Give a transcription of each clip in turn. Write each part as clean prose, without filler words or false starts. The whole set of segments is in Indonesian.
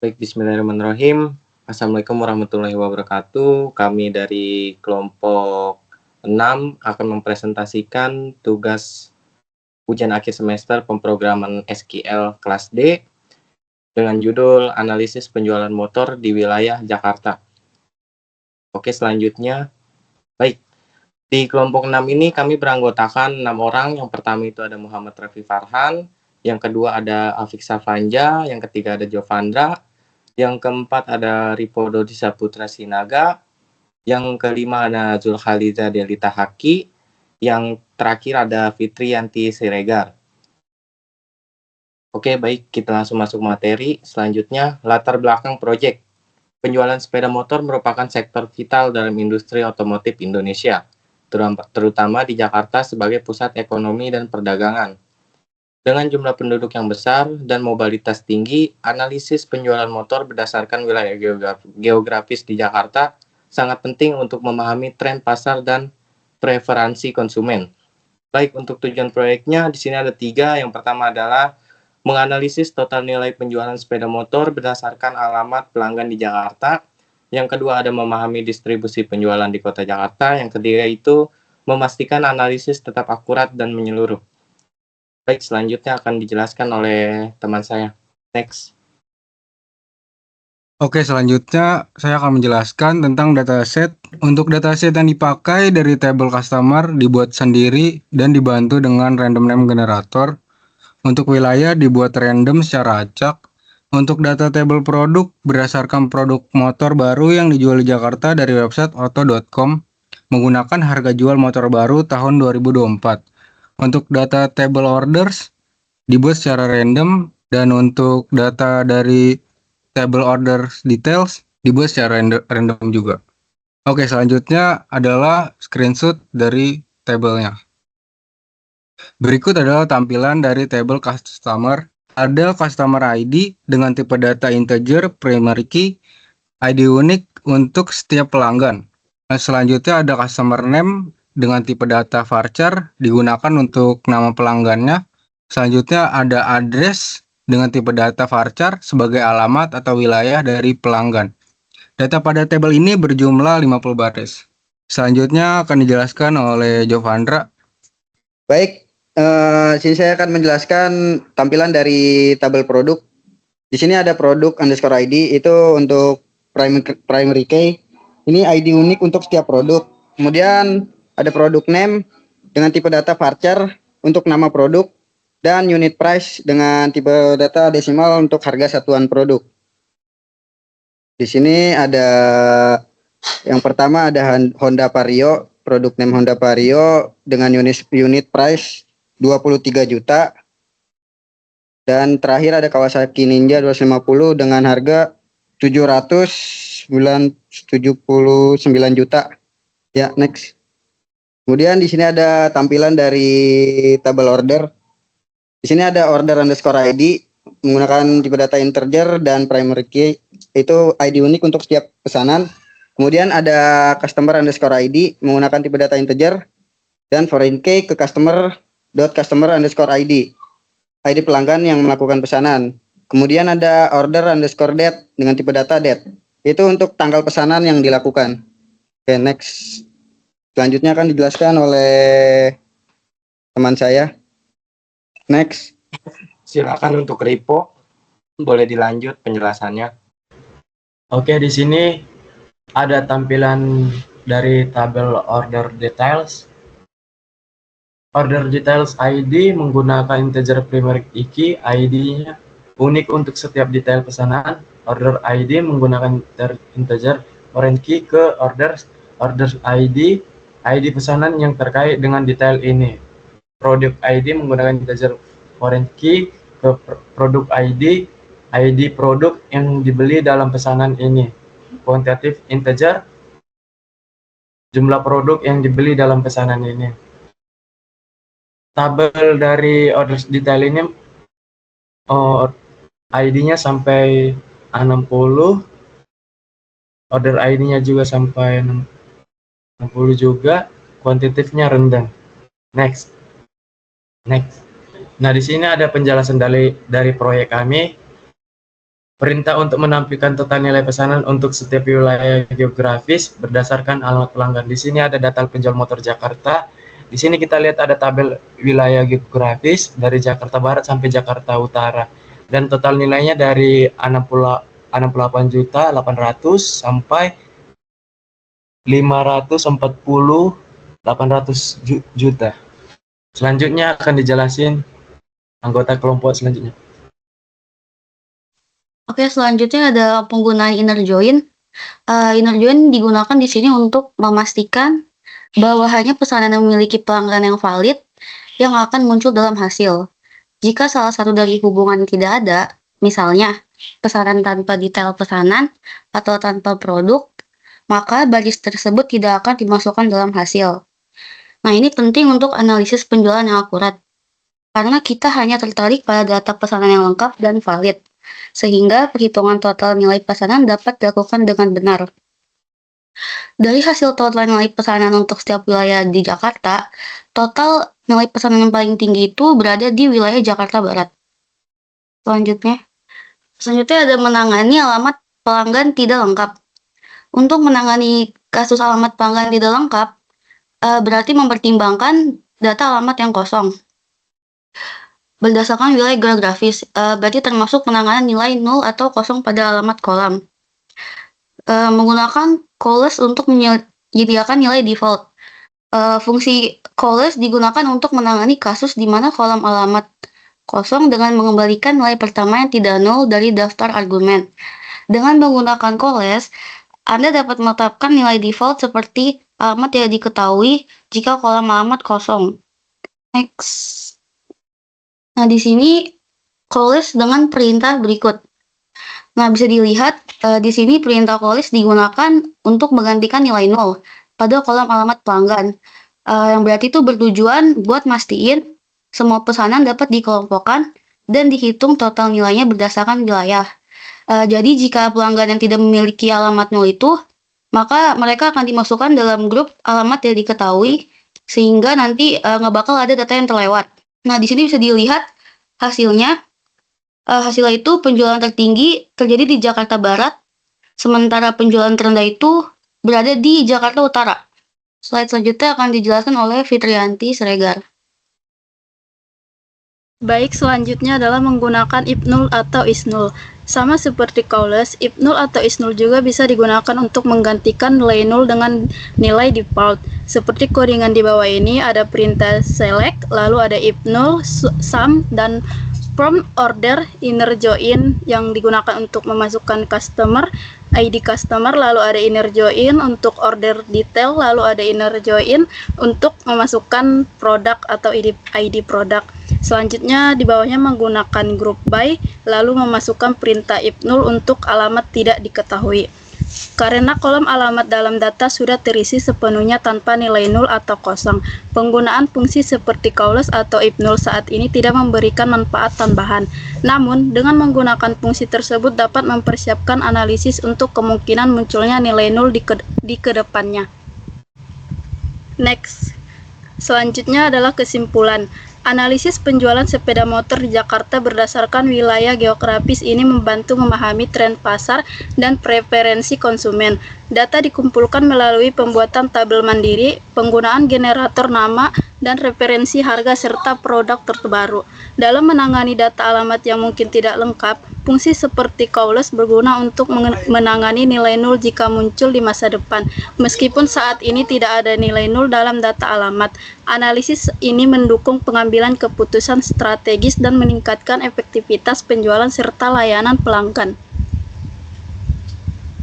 Baik, bismillahirrahmanirrahim. Assalamualaikum warahmatullahi wabarakatuh. Kami dari kelompok 6 akan mempresentasikan tugas ujian akhir semester pemrograman SQL kelas D dengan judul Analisis Penjualan Motor di Wilayah Jakarta. Oke, selanjutnya. Baik, di kelompok 6 ini kami beranggotakan 6 orang. Yang pertama itu ada Muhammad Rafi Farhan, yang kedua ada Afik Safanja, yang ketiga ada Jovandra, yang keempat ada Ripodo Disaputra Sinaga, yang kelima ada Zulkhaliza Delita Haki, yang terakhir ada Fitriyanti Siregar. Oke, baik, kita langsung masuk materi. Selanjutnya, latar belakang proyek. Penjualan sepeda motor merupakan sektor vital dalam industri otomotif Indonesia, terutama di Jakarta sebagai pusat ekonomi dan perdagangan. Dengan jumlah penduduk yang besar dan mobilitas tinggi, analisis penjualan motor berdasarkan wilayah geografis di Jakarta sangat penting untuk memahami tren pasar dan preferensi konsumen. Baik, untuk tujuan proyeknya di sini ada 3. Yang pertama adalah menganalisis total nilai penjualan sepeda motor berdasarkan alamat pelanggan di Jakarta. Yang kedua ada memahami distribusi penjualan di kota Jakarta. Yang ketiga itu memastikan analisis tetap akurat dan menyeluruh. Baik, selanjutnya akan dijelaskan oleh teman saya. Next. Oke, selanjutnya saya akan menjelaskan tentang dataset. Untuk dataset yang dipakai dari table customer dibuat sendiri dan dibantu dengan random name generator. Untuk wilayah dibuat random secara acak. Untuk data table produk berdasarkan produk motor baru yang dijual di Jakarta dari website auto.com menggunakan harga jual motor baru tahun 2024. Untuk data table orders dibuat secara random, dan untuk data dari table orders details dibuat secara random juga. Oke, selanjutnya adalah screenshot dari tabelnya. Berikut adalah tampilan dari table customer. Ada customer ID dengan tipe data integer, primary key, ID unik untuk setiap pelanggan. Nah, selanjutnya ada customer name dengan tipe data varchar digunakan untuk nama pelanggannya. Selanjutnya ada address dengan tipe data varchar sebagai alamat atau wilayah dari pelanggan. Data pada tabel ini berjumlah 50 baris. Selanjutnya akan dijelaskan oleh Jovandra. Baik, sini saya akan menjelaskan tampilan dari tabel produk. Di sini ada produk underscore ID, itu untuk primary key. Ini ID unik untuk setiap produk. Kemudian ada produk name dengan tipe data varchar untuk nama produk, dan unit price dengan tipe data desimal untuk harga satuan produk. Di sini ada yang pertama ada Honda Vario, produk name Honda Vario dengan unit price 23 juta. Dan terakhir ada Kawasaki Ninja 250 dengan harga 779 juta. Ya, next. Kemudian di sini ada tampilan dari tabel order. Di sini ada order underscore ID menggunakan tipe data integer dan primary key, itu ID unik untuk setiap pesanan. Kemudian ada customer underscore ID menggunakan tipe data integer dan foreign key ke customer underscore ID pelanggan yang melakukan pesanan. Kemudian ada order underscore date dengan tipe data date, itu untuk tanggal pesanan yang dilakukan. Oke, next. Selanjutnya akan dijelaskan oleh teman saya. Next. Silakan untuk Ripo, boleh dilanjut penjelasannya. Oke, di sini ada tampilan dari tabel order details. Order details ID menggunakan integer primary key, ID-nya unik untuk setiap detail pesanan. Order ID menggunakan integer foreign key ke orders ID pesanan yang terkait dengan detail ini. Product ID menggunakan integer foreign key ke produk ID produk yang dibeli dalam pesanan ini. Quantitative integer jumlah produk yang dibeli dalam pesanan ini. Tabel dari order detail ini ID-nya sampai 60, order ID-nya juga sampai 60 juga, kuantitatifnya rendah. Next. Nah, di sini ada penjelasan dari proyek kami. Perintah untuk menampilkan total nilai pesanan untuk setiap wilayah geografis berdasarkan alamat pelanggan. Di sini ada data penjual motor Jakarta. Di sini kita lihat ada tabel wilayah geografis dari Jakarta Barat sampai Jakarta Utara. Dan total nilainya dari 68.800.000 sampai 540.800 juta. Selanjutnya akan dijelasin anggota kelompok selanjutnya. Oke, selanjutnya ada penggunaan inner join. Inner join digunakan di sini untuk memastikan bahwa hanya pesanan yang memiliki pelanggan yang valid yang akan muncul dalam hasil. Jika salah satu dari hubungan tidak ada, misalnya pesanan tanpa detail pesanan atau tanpa produk, maka baris tersebut tidak akan dimasukkan dalam hasil. Nah, ini penting untuk analisis penjualan yang akurat, karena kita hanya tertarik pada data pesanan yang lengkap dan valid, sehingga perhitungan total nilai pesanan dapat dilakukan dengan benar. Dari hasil total nilai pesanan untuk setiap wilayah di Jakarta, total nilai pesanan yang paling tinggi itu berada di wilayah Jakarta Barat. Selanjutnya ada menangani alamat pelanggan tidak lengkap. Untuk menangani kasus alamat pelanggan tidak lengkap, berarti mempertimbangkan data alamat yang kosong. Berdasarkan wilayah geografis, berarti termasuk penanganan nilai 0 atau kosong pada alamat kolam. Menggunakan callless untuk menyediakan nilai default. Fungsi callless digunakan untuk menangani kasus di mana kolom alamat kosong dengan mengembalikan nilai pertama yang tidak 0 dari daftar argumen. Dengan menggunakan callless, Anda dapat menetapkan nilai default seperti alamat tidak diketahui jika kolom alamat kosong. Next. Nah, di sini callless dengan perintah berikut. Nah, bisa dilihat di sini perintah callless digunakan untuk menggantikan nilai 0 pada kolom alamat pelanggan. Yang berarti itu bertujuan buat mastiin semua pesanan dapat dikelompokkan dan dihitung total nilainya berdasarkan wilayah. Jadi jika pelanggan yang tidak memiliki alamat 0 itu, maka mereka akan dimasukkan dalam grup alamat yang diketahui, sehingga nanti nggak bakal ada data yang terlewat. Nah, di sini bisa dilihat hasilnya. Hasilnya itu penjualan tertinggi terjadi di Jakarta Barat, sementara penjualan terendah itu berada di Jakarta Utara. Slide selanjutnya akan dijelaskan oleh Fitrianti Siregar. Baik, selanjutnya adalah menggunakan if null atau is null. Sama seperti callless, if null atau is null juga bisa digunakan untuk menggantikan nilai null dengan nilai default. Seperti codingan di bawah ini ada perintah select, lalu ada if null, sum, dan from order inner join yang digunakan untuk memasukkan customer, ID customer, lalu ada inner join untuk order detail, lalu ada inner join untuk memasukkan produk atau ID produk. Selanjutnya di bawahnya menggunakan group by, lalu memasukkan perintah if null untuk alamat tidak diketahui. Karena kolom alamat dalam data sudah terisi sepenuhnya tanpa nilai 0 atau kosong, penggunaan fungsi seperti callless atau if null saat ini tidak memberikan manfaat tambahan. Namun, dengan menggunakan fungsi tersebut dapat mempersiapkan analisis untuk kemungkinan munculnya nilai 0 di kedepannya. Next. Selanjutnya adalah kesimpulan. Analisis penjualan sepeda motor di Jakarta berdasarkan wilayah geografis ini membantu memahami tren pasar dan preferensi konsumen. Data dikumpulkan melalui pembuatan tabel mandiri, penggunaan generator nama, dan referensi harga serta produk terbaru. Dalam menangani data alamat yang mungkin tidak lengkap, fungsi seperti callless berguna untuk menangani nilai 0 jika muncul di masa depan. Meskipun saat ini tidak ada nilai 0 dalam data alamat, analisis ini mendukung pengambilan keputusan strategis dan meningkatkan efektivitas penjualan serta layanan pelanggan.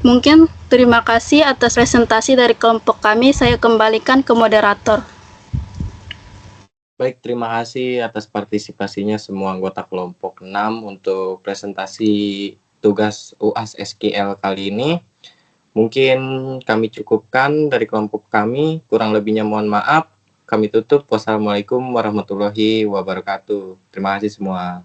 Mungkin terima kasih atas presentasi dari kelompok kami. Saya kembalikan ke moderator. Baik, terima kasih atas partisipasinya semua anggota kelompok 6 untuk presentasi tugas UAS SQL kali ini. Mungkin kami cukupkan dari kelompok kami, kurang lebihnya mohon maaf. Kami tutup. Wassalamualaikum warahmatullahi wabarakatuh. Terima kasih semua.